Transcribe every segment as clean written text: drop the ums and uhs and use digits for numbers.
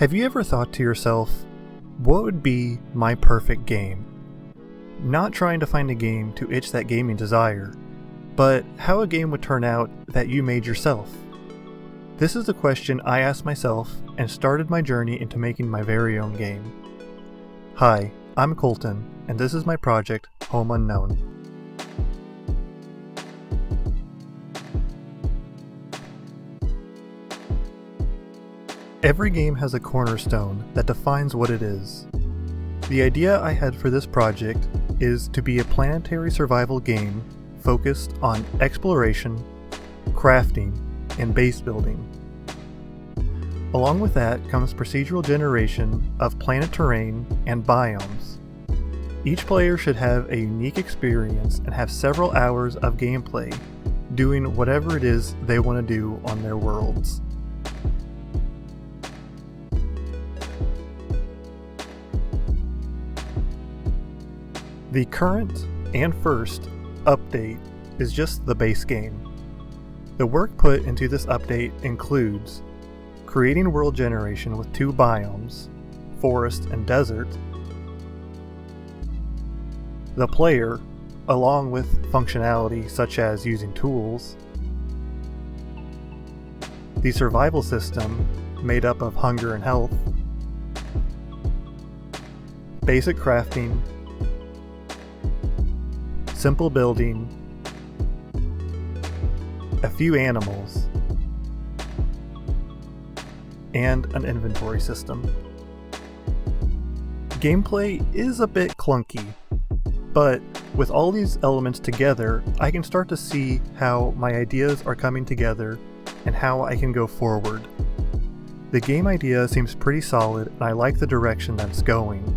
Have you ever thought to yourself, what would be my perfect game? Not trying to find a game to itch that gaming desire, but how a game would turn out that you made yourself. This is the question I asked myself and started my journey into making my very own game. Hi, I'm Colton, and this is my project, Home Unknown. Every game has a cornerstone that defines what it is. The idea I had for this project is to be a planetary survival game focused on exploration, crafting, and base building. Along with that comes procedural generation of planet terrain and biomes. Each player should have a unique experience and have several hours of gameplay doing whatever it is they want to do on their worlds. The current and first update is just the base game. The work put into this update includes creating world generation with 2 biomes, forest and desert, the player, along with functionality such as using tools, the survival system made up of hunger and health, basic crafting, simple building, a few animals, and an inventory system. Gameplay is a bit clunky, but with all these elements together, I can start to see how my ideas are coming together and how I can go forward. The game idea seems pretty solid, and I like the direction that it's going.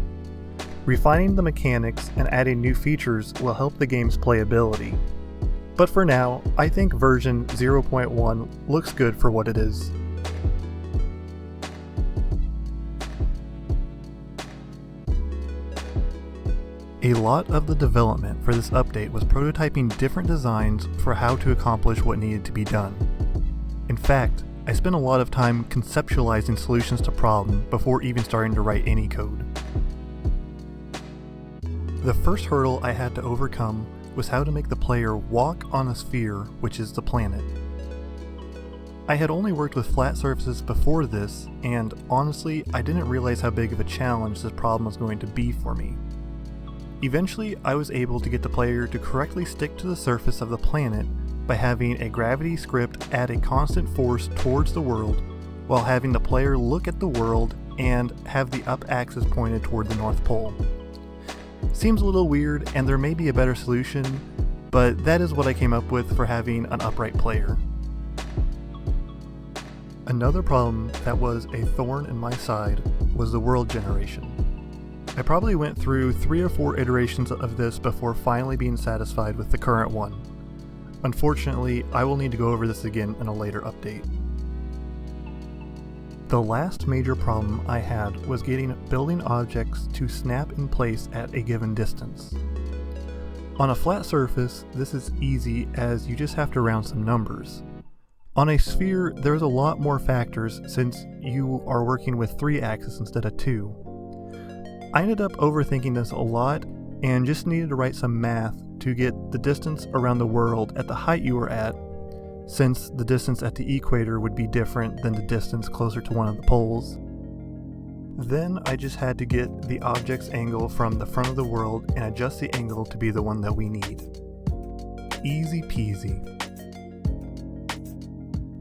Refining the mechanics and adding new features will help the game's playability. But for now, I think version 0.1 looks good for what it is. A lot of the development for this update was prototyping different designs for how to accomplish what needed to be done. In fact, I spent a lot of time conceptualizing solutions to problems before even starting to write any code. The first hurdle I had to overcome was how to make the player walk on a sphere, which is the planet. I had only worked with flat surfaces before this, and honestly, I didn't realize how big of a challenge this problem was going to be for me. Eventually, I was able to get the player to correctly stick to the surface of the planet by having a gravity script add a constant force towards the world, while having the player look at the world and have the up axis pointed toward the North Pole. Seems a little weird, and there may be a better solution, but that is what I came up with for having an upright player. Another problem that was a thorn in my side was the world generation. I probably went through 3 or 4 iterations of this before finally being satisfied with the current one. Unfortunately, I will need to go over this again in a later update. The last major problem I had was getting building objects to snap in place at a given distance. On a flat surface, this is easy as you just have to round some numbers. On a sphere, there's a lot more factors since you are working with 3 axes instead of 2. I ended up overthinking this a lot and just needed to write some math to get the distance around the world at the height you were at, since the distance at the equator would be different than the distance closer to one of the poles. Then I just had to get the object's angle from the front of the world and adjust the angle to be the one that we need. Easy peasy.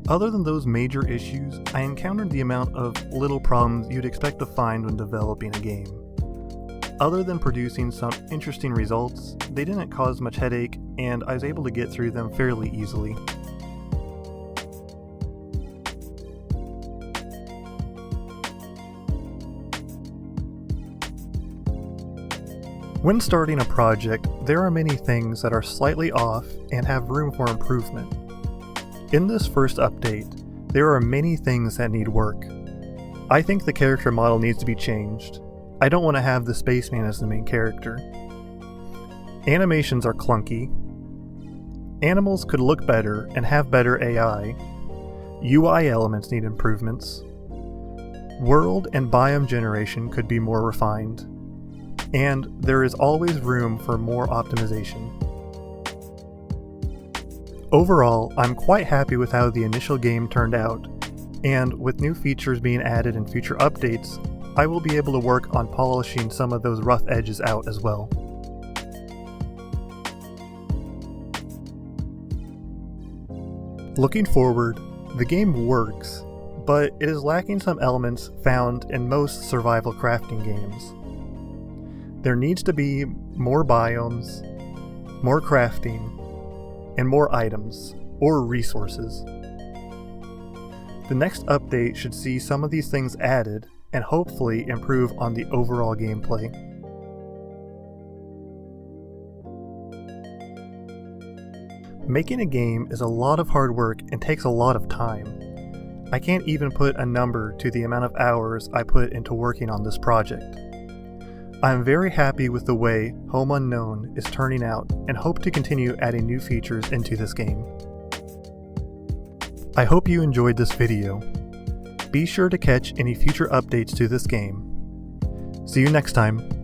Other than those major issues, I encountered the amount of little problems you'd expect to find when developing a game. Other than producing some interesting results, they didn't cause much headache, and I was able to get through them fairly easily. When starting a project, there are many things that are slightly off and have room for improvement. In this first update, there are many things that need work. I think the character model needs to be changed. I don't want to have the spaceman as the main character. Animations are clunky. Animals could look better and have better AI. UI elements need improvements. World and biome generation could be more refined, and there is always room for more optimization. Overall, I'm quite happy with how the initial game turned out, and with new features being added in future updates, I will be able to work on polishing some of those rough edges out as well. Looking forward, the game works, but it is lacking some elements found in most survival crafting games. There needs to be more biomes, more crafting, and more items, or resources. The next update should see some of these things added, and hopefully improve on the overall gameplay. Making a game is a lot of hard work and takes a lot of time. I can't even put a number to the amount of hours I put into working on this project. I am very happy with the way Home Unknown is turning out and hope to continue adding new features into this game. I hope you enjoyed this video. Be sure to catch any future updates to this game. See you next time.